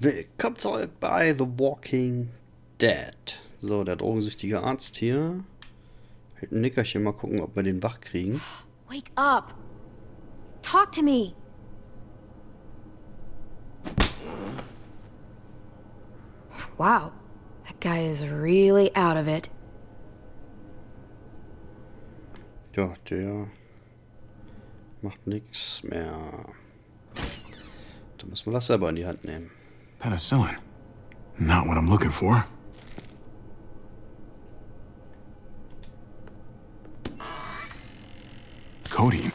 Willkommen zurück bei The Walking Dead. So, der drogensüchtige Arzt hier. Hält ein Nickerchen, mal gucken, ob wir den wach kriegen. Wake up! Talk to me! Wow, that guy is really out of it. Ja, der macht nichts mehr. Da müssen wir das selber in die Hand nehmen. Penicillin. Not what I'm looking for. Codeine.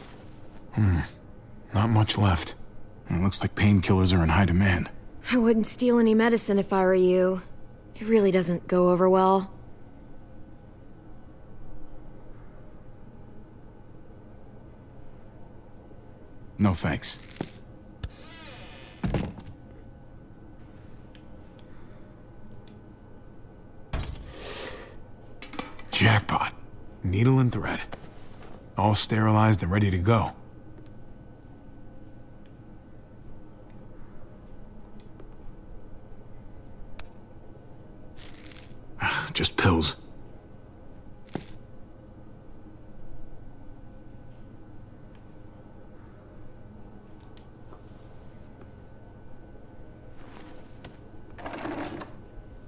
Not much left. It looks like painkillers are in high demand. I wouldn't steal any medicine if I were you. It really doesn't go over well. No thanks. Jackpot. Needle and thread. All sterilized and ready to go. Just pills.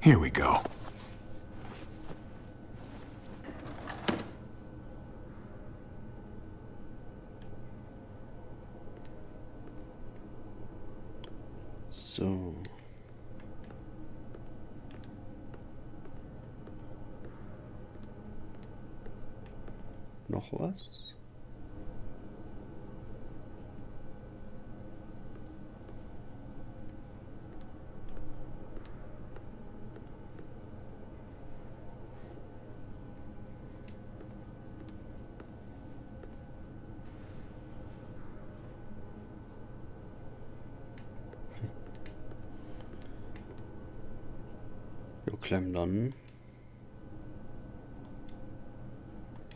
Here we go. So. Noch was? Jo, klemm dann.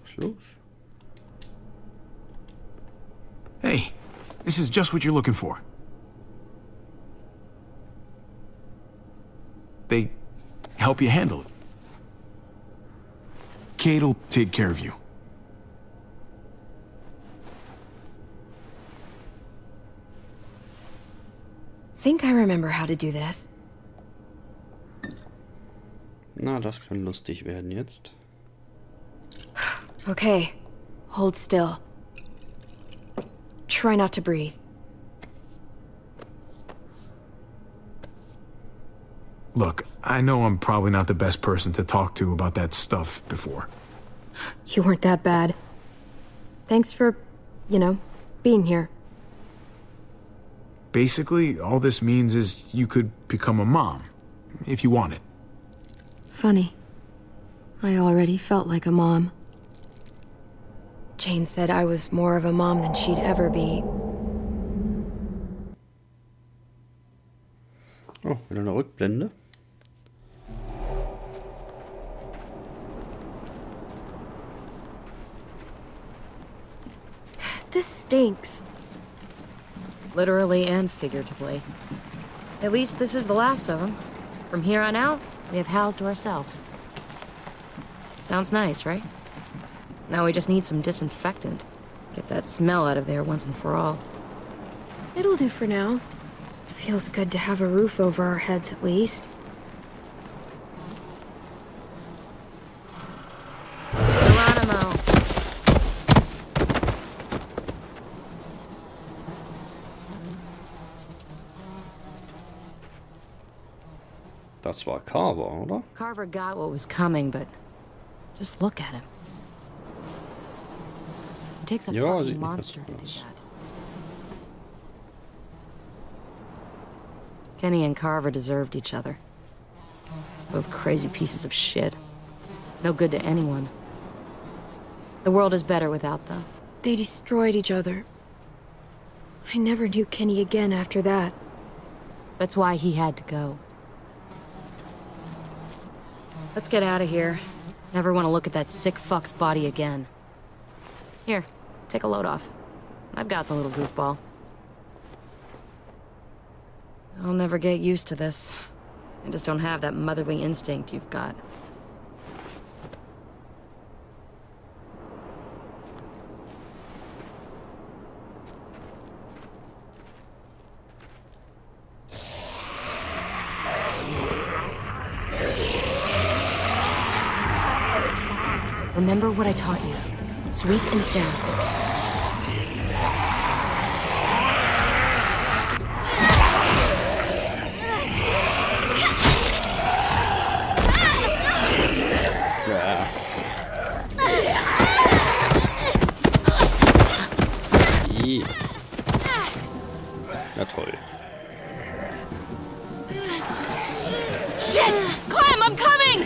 Schluss. Hey, this is just what you're looking for. They help you handle it. Kate'll take care of you. Think I remember how to do this. Na, das kann lustig werden jetzt. Okay, hold still. Try not to breathe. Look, I know I'm probably not the best person to talk to about that stuff before. You weren't that bad. Thanks for, being here. Basically, all this means is you could become a mom, if you wanted. Funny. I already felt like a mom. Jane said I was more of a mom than she'd ever be. Oh, wieder eine Rückblende. This stinks. Literally and figuratively. At least this is the last of them. From here on out, we have housed to ourselves. Sounds nice, right? Now we just need some disinfectant. Get that smell out of there once and for all. It'll do for now. Feels good to have a roof over our heads at least. Geronimo! Das war Carver, oder? Carver got what was coming, but just look at him. It takes a Ja, fucking sieht nicht monster ganz to gut do aus. that. Kenny and Carver deserved each other. Both crazy pieces of shit. No good to anyone. The world is better without them. They destroyed each other. I never knew Kenny again after that. That's why he had to go. Let's get out of here. Never want to look at that sick fuck's body again. Here, take a load off. I've got the little goofball. I'll never get used to this. I just don't have that motherly instinct you've got. Remember what I taught you. Sweep and stab. Na toll. Shit! Clem, I'm coming!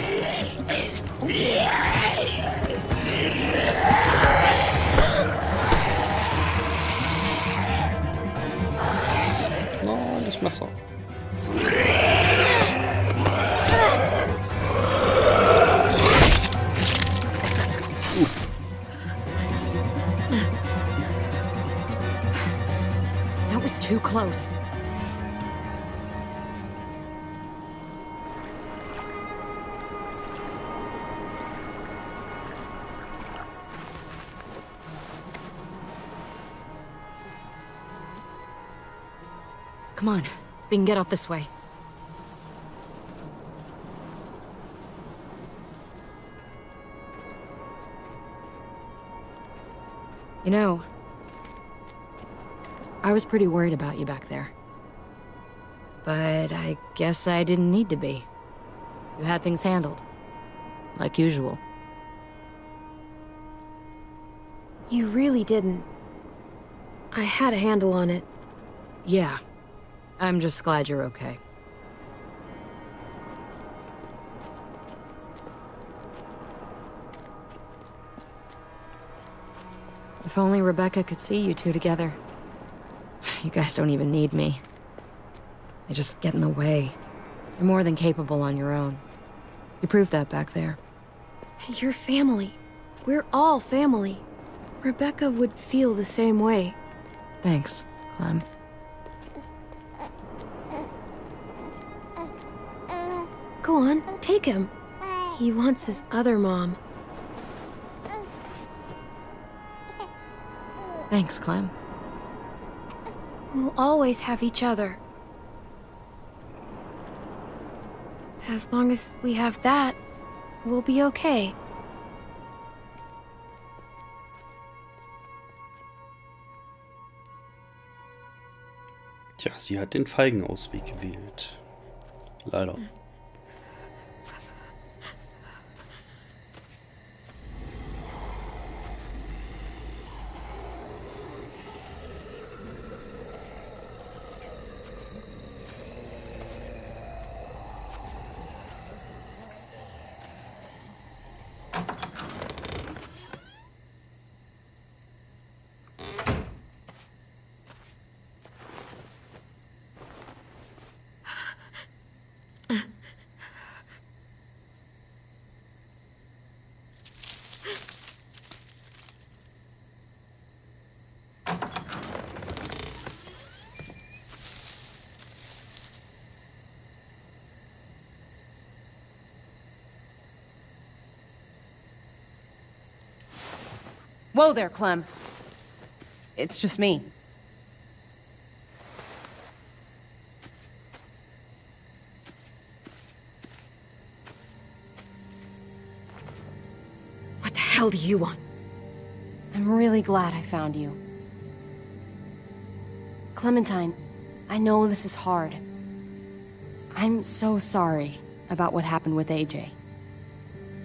No, das Messer. That was too close. Come on, we can get out this way. You know, I was pretty worried about you back there. But I guess I didn't need to be. You had things handled. Like usual. You really didn't. I had a handle on it. Yeah. I'm just glad you're okay. If only Rebecca could see you two together. You guys don't even need me. They just get in the way. You're more than capable on your own. You proved that back there. You're family. We're all family. Rebecca would feel the same way. Thanks, Clem. Go on, take him. He wants his other mom. Thanks, Clem. We'll always have each other. As long as we have that, we'll be okay. Tja, sie hat den feigen Ausweg gewählt. Leider. Whoa there, Clem. It's just me. What the hell do you want? I'm really glad I found you. Clementine, I know this is hard. I'm so sorry about what happened with AJ.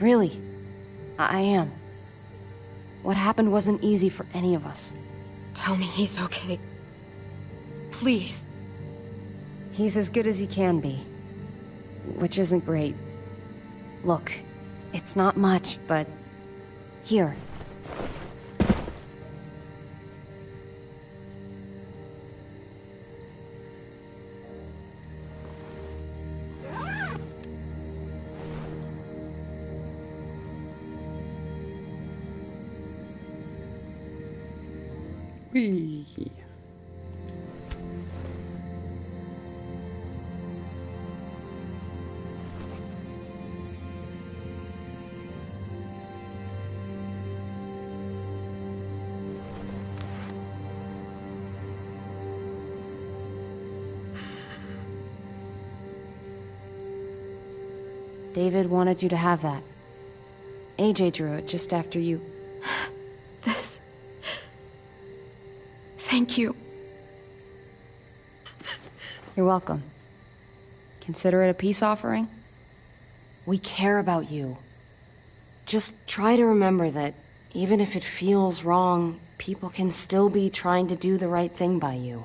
Really, I am. What happened wasn't easy for any of us. Tell me he's okay. Please. He's as good as he can be, which isn't great. Look, it's not much, but here. Whee. David wanted you to have that. AJ drew it just after you... This... Thank you. You're welcome. Consider it a peace offering? We care about you. Just try to remember that even if it feels wrong, people can still be trying to do the right thing by you.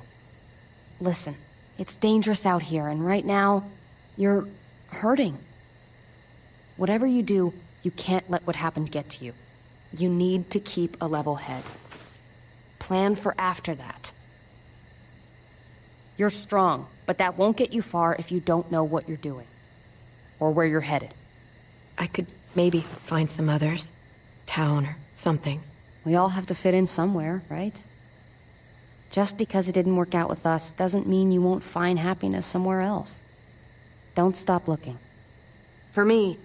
Listen, it's dangerous out here, and right now, you're hurting. Whatever you do, you can't let what happened get to you. You need to keep a level head. Plan for after that. You're strong, but that won't get you far if you don't know what you're doing. Or where you're headed. I could maybe find some others. Town or something. We all have to fit in somewhere, right? Just because it didn't work out with us doesn't mean you won't find happiness somewhere else. Don't stop looking. For me,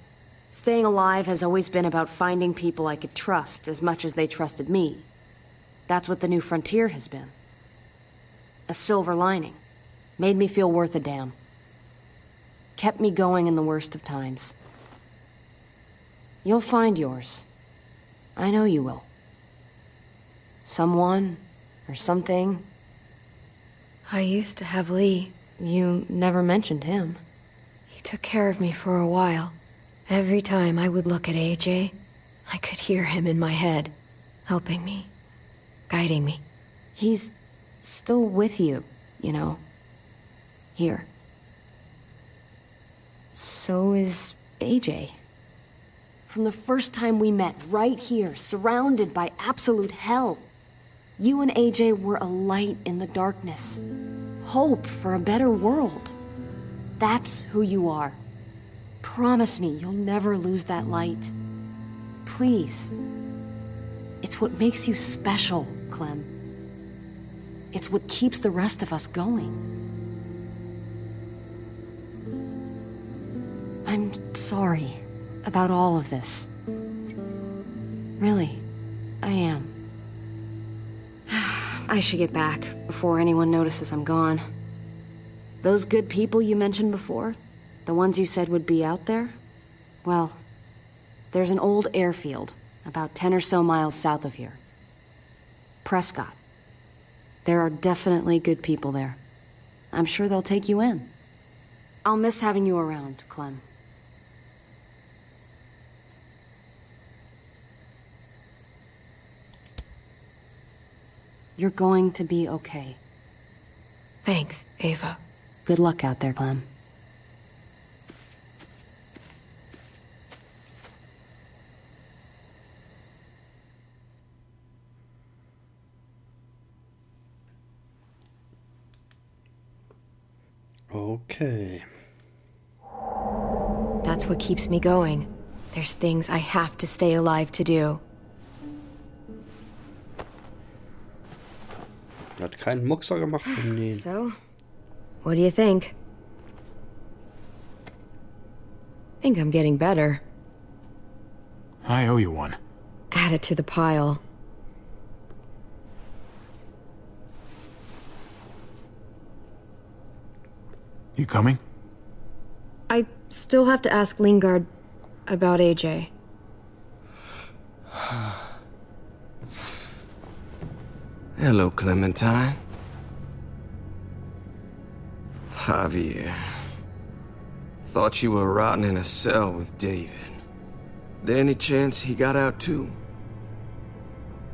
staying alive has always been about finding people I could trust as much as they trusted me. That's what the new frontier has been. A silver lining. Made me feel worth a damn. Kept me going in the worst of times. You'll find yours. I know you will. Someone, or something. I used to have Lee. You never mentioned him. He took care of me for a while. Every time I would look at AJ, I could hear him in my head, helping me, guiding me. He's still with you, you know. Here. So is AJ. From the first time we met, right here, surrounded by absolute hell, you and AJ were a light in the darkness. Hope for a better world. That's who you are. Promise me you'll never lose that light. Please. It's what makes you special, Clem. It's what keeps the rest of us going. I'm sorry about all of this. Really, I am. I should get back before anyone notices I'm gone. Those good people you mentioned before, the ones you said would be out there, well, there's an old airfield about 10 or so miles south of here. Prescott. There are definitely good people there. I'm sure they'll take you in. I'll miss having you around, Clem. You're going to be okay. Thanks, Ava. Good luck out there, Clem. Okay. That's what keeps me going. There's things I have to stay alive to do. Hat keinen Muckser gemacht beim Nähen. So, what do you think? Think I'm getting better. I owe you one. Add it to the pile. You coming? I still have to ask Lingard about AJ. Hello, Clementine. Javier. Thought you were rotting in a cell with David. There any chance he got out too?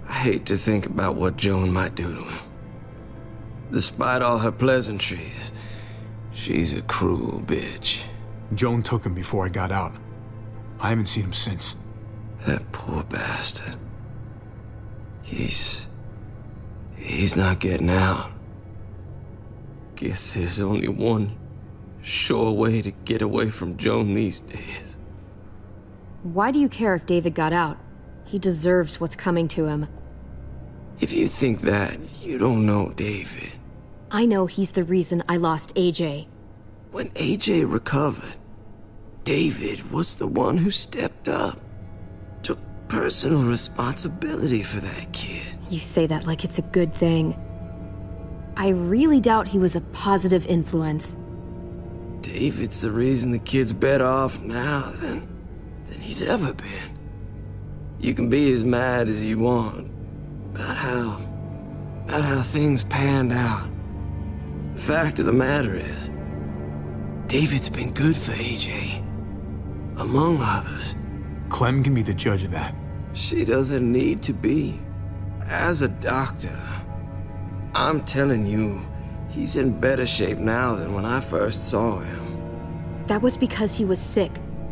I hate to think about what Joan might do to him. Despite all her pleasantries, she's a cruel bitch. Joan took him before I got out. I haven't seen him since. That poor bastard. He's not getting out. Guess there's only one sure way to get away from Joan these days. Why do you care if David got out? He deserves what's coming to him. If you think that, you don't know David. I know he's the reason I lost AJ. When AJ recovered, David was the one who stepped up. Took personal responsibility for that kid. You say that like it's a good thing. I really doubt he was a positive influence. David's the reason the kid's better off now than he's ever been. You can be as mad as you want about how things panned out. The fact of the matter is, David's been good for AJ, among others. Clem can be the judge of that. She doesn't need to be. As a doctor, I'm telling you, he's in better shape now than when I first saw him. That was because he was sick.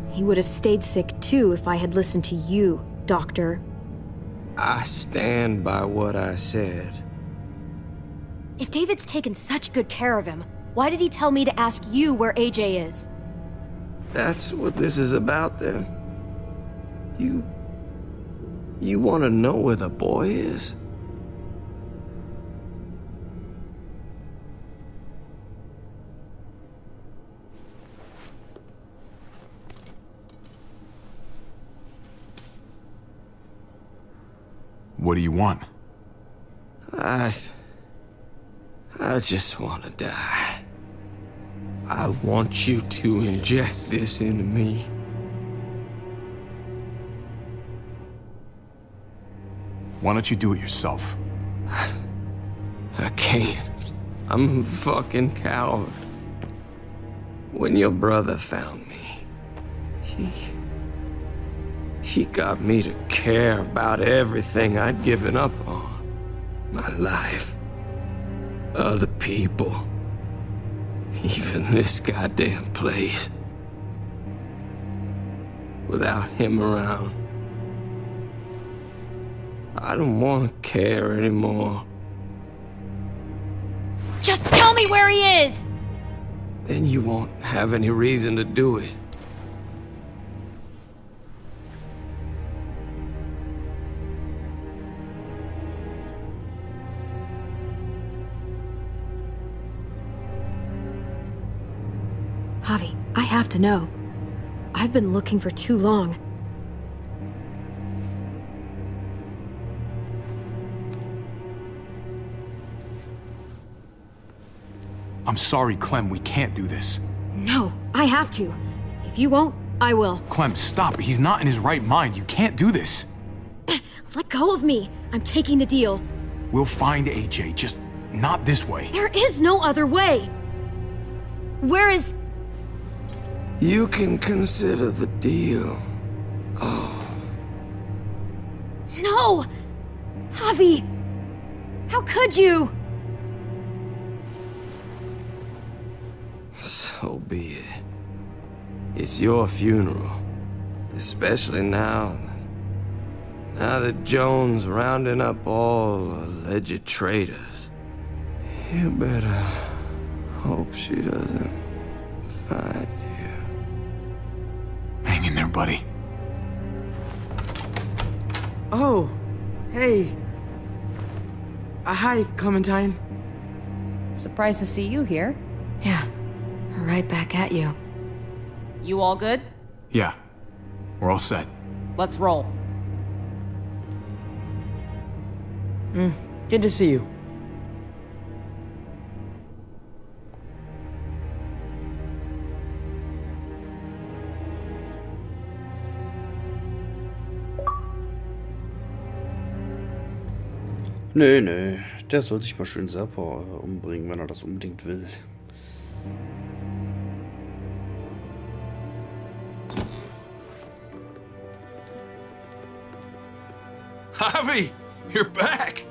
He would have stayed sick too if I had listened to you, Doctor. I stand by what I said. If David's taken such good care of him, why did he tell me to ask you where AJ is? That's what this is about, then. You want to know where the boy is? What do you want? I just want to die. I want you to inject this into me. Why don't you do it yourself? I can't. I'm a fucking coward. When your brother found me, he got me to care about everything I'd given up on. My life. Other people. Even this goddamn place. Without him around, I don't want to care anymore. Just tell me where he is! Then you won't have any reason to do it. Javi, I have to know. I've been looking for too long. I'm sorry, Clem, we can't do this. No, I have to. If you won't, I will. Clem, stop. He's not in his right mind. You can't do this. Let go of me. I'm taking the deal. We'll find AJ, just not this way. There is no other way. Where is... You can consider the deal. No! Javi! How could you? So be it. It's your funeral. Especially now that Joan's rounding up all alleged traitors. You better hope she doesn't find you. Hang in there, buddy. Oh, hey. Hi, Clementine. Surprised to see you here. Yeah, right back at you. You all good? Yeah, we're all set. Let's roll. Good to see you. Nö, der soll sich mal schön selber umbringen, wenn er das unbedingt will. Javi, you're back!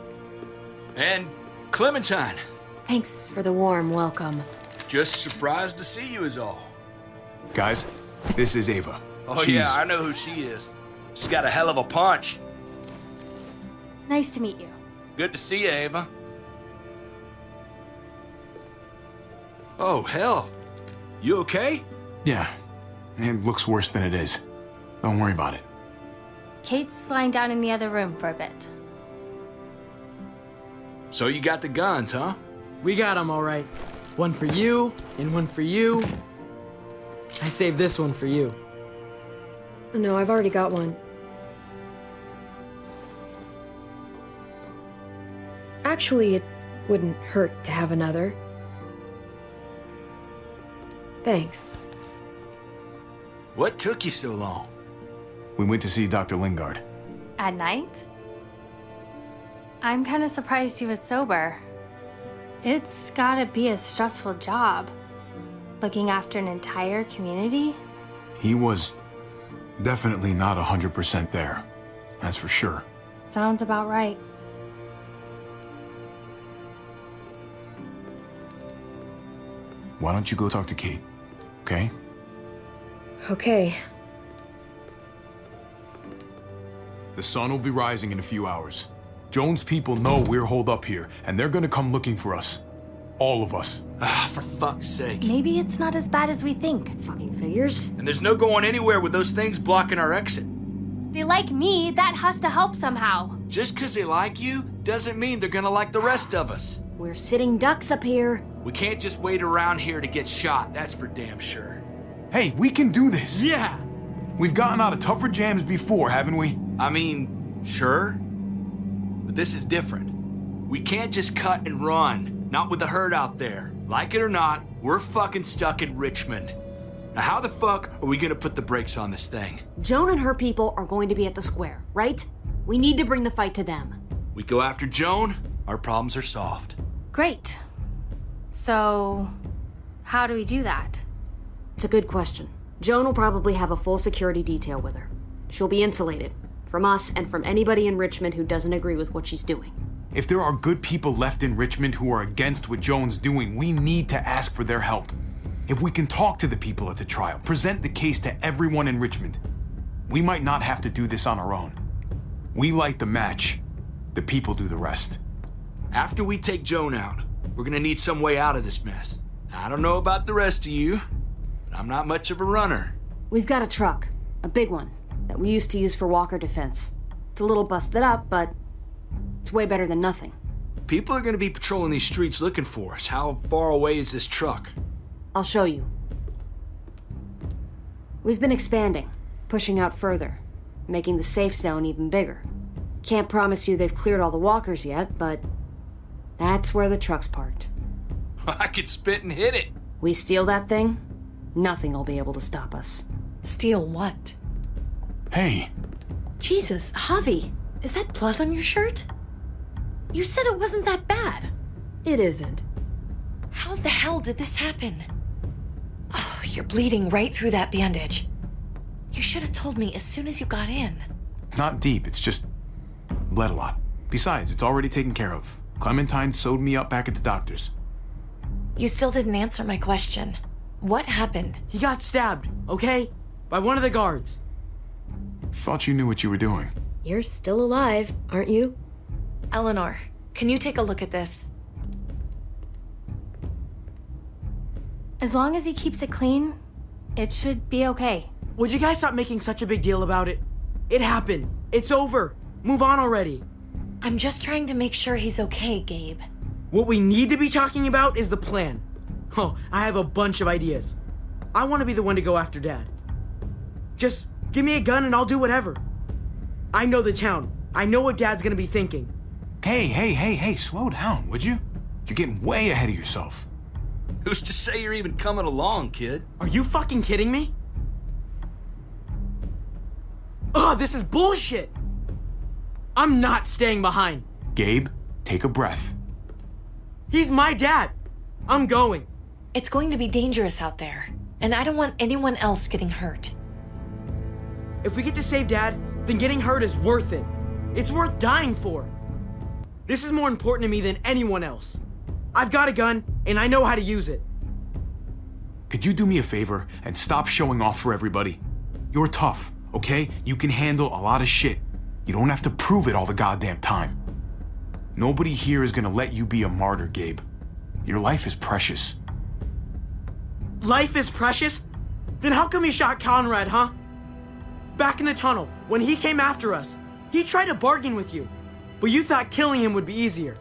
And Clementine. Thanks for the warm welcome. Just surprised to see you is all. Guys, this is Ava. Oh yeah, I know who she is. She's got a hell of a punch. Nice to meet you. Good to see you, Ava. Oh, hell. You okay? Yeah, it looks worse than it is. Don't worry about it. Kate's lying down in the other room for a bit. So you got the guns, huh? We got them all right. One for you, and one for you. I saved this one for you. No, I've already got one. Actually, it wouldn't hurt to have another. Thanks. What took you so long? We went to see Dr. Lingard. At night? I'm kind of surprised he was sober. It's gotta be a stressful job. Looking after an entire community? He was definitely not 100% there. That's for sure. Sounds about right. Why don't you go talk to Kate, okay? Okay. The sun will be rising in a few hours. Joan's people know we're holed up here, and they're gonna come looking for us. All of us. Ah, for fuck's sake. Maybe it's not as bad as we think. Fucking figures. And there's no going anywhere with those things blocking our exit. They like me, that has to help somehow. Just 'cause they like you doesn't mean they're gonna like the rest of us. We're sitting ducks up here. We can't just wait around here to get shot, that's for damn sure. Hey, we can do this! Yeah! We've gotten out of tougher jams before, haven't we? I mean, sure. But this is different. We can't just cut and run, not with the herd out there. Like it or not, we're fucking stuck in Richmond. Now how the fuck are we gonna put the brakes on this thing? Joan and her people are going to be at the square, right? We need to bring the fight to them. We go after Joan, our problems are solved. Great. So, how do we do that? It's a good question. Joan will probably have a full security detail with her. She'll be insulated. From us and from anybody in Richmond who doesn't agree with what she's doing. If there are good people left in Richmond who are against what Joan's doing, we need to ask for their help. If we can talk to the people at the trial, present the case to everyone in Richmond, we might not have to do this on our own. We light the match, the people do the rest. After we take Joan out, we're gonna need some way out of this mess. I don't know about the rest of you, but I'm not much of a runner. We've got a truck, a big one, that we used to use for walker defense. It's a little busted up, but it's way better than nothing. People are gonna be patrolling these streets looking for us. How far away is this truck? I'll show you. We've been expanding, pushing out further, making the safe zone even bigger. Can't promise you they've cleared all the walkers yet, but that's where the truck's parked. I could spit and hit it. We steal that thing, nothing will be able to stop us. Steal what? Hey, Jesus, Javi, is that blood on your shirt? You said it wasn't that bad. It isn't. How the hell did this happen? Oh, you're bleeding right through that bandage. You should have told me as soon as you got in. it's not deep, it's just bled a lot. Besides, it's already taken care of. Clementine sewed me up back at the doctor's. You still didn't answer my question. What happened? He got stabbed, okay? By one of the guards. Thought you knew what you were doing. You're still alive, aren't you? Eleanor, can you take a look at this? As long as he keeps it clean, it should be okay. Would you guys stop making such a big deal about it? It happened. It's over. Move on already. I'm just trying to make sure he's okay, Gabe. What we need to be talking about is the plan. Oh, I have a bunch of ideas. I want to be the one to go after Dad. Just give me a gun and I'll do whatever. I know the town. I know what Dad's gonna be thinking. Hey, slow down, would you? You're getting way ahead of yourself. Who's to say you're even coming along, kid? Are you fucking kidding me? Ugh, this is bullshit! I'm not staying behind. Gabe, take a breath. He's my dad. I'm going. It's going to be dangerous out there, and I don't want anyone else getting hurt. If we get to save Dad, then getting hurt is worth it. It's worth dying for. This is more important to me than anyone else. I've got a gun, and I know how to use it. Could you do me a favor and stop showing off for everybody? You're tough, okay? You can handle a lot of shit. You don't have to prove it all the goddamn time. Nobody here is gonna let you be a martyr, Gabe. Your life is precious. Life is precious? Then how come you shot Conrad, huh? Back in the tunnel, when he came after us, he tried to bargain with you, but you thought killing him would be easier.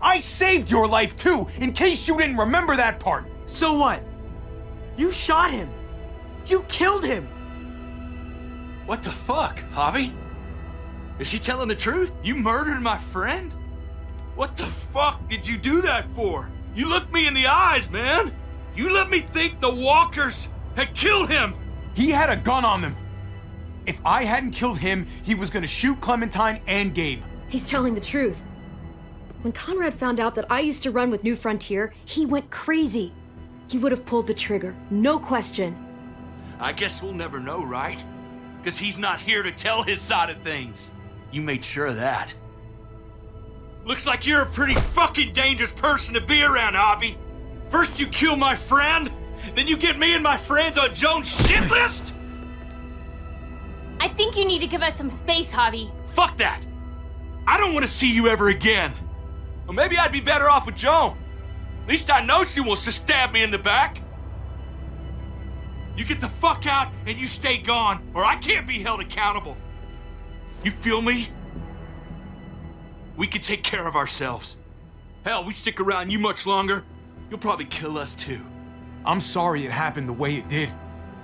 I saved your life too, in case you didn't remember that part. So what? You shot him. You killed him. What the fuck, Javi? Is she telling the truth? You murdered my friend? What the fuck did you do that for? You looked me in the eyes, man! You let me think the walkers had killed him! He had a gun on them. If I hadn't killed him, he was gonna shoot Clementine and Gabe. He's telling the truth. When Conrad found out that I used to run with New Frontier, he went crazy. He would have pulled the trigger, no question. I guess we'll never know, right? Because he's not here to tell his side of things. You made sure of that. Looks like you're a pretty fucking dangerous person to be around, Javi. First you kill my friend, then you get me and my friends on Jones' shit list? I think you need to give us some space, Javi. Fuck that! I don't want to see you ever again. Well, maybe I'd be better off with Joan. At least I know she wants to stab me in the back. You get the fuck out and you stay gone, or I can't be held accountable. You feel me? We can take care of ourselves. Hell, we stick around you much longer, you'll probably kill us too. I'm sorry it happened the way it did.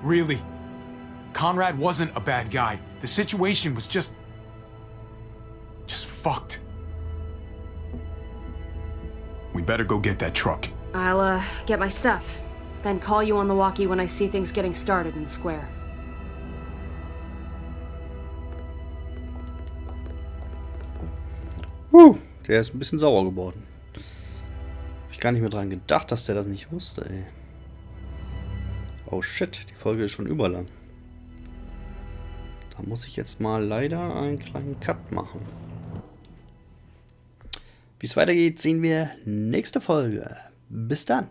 Really. Conrad wasn't a bad guy. The situation was just fucked. We better go get that truck. I'll, get my stuff. Then call you on the walkie when I see things getting started in the square. Der ist ein bisschen sauer geworden. Hab ich gar nicht mehr dran gedacht, dass der das nicht wusste, ey. Oh shit, die Folge ist schon überlang. Da muss ich jetzt mal leider einen kleinen Cut machen. Wie es weitergeht, sehen wir nächste Folge. Bis dann.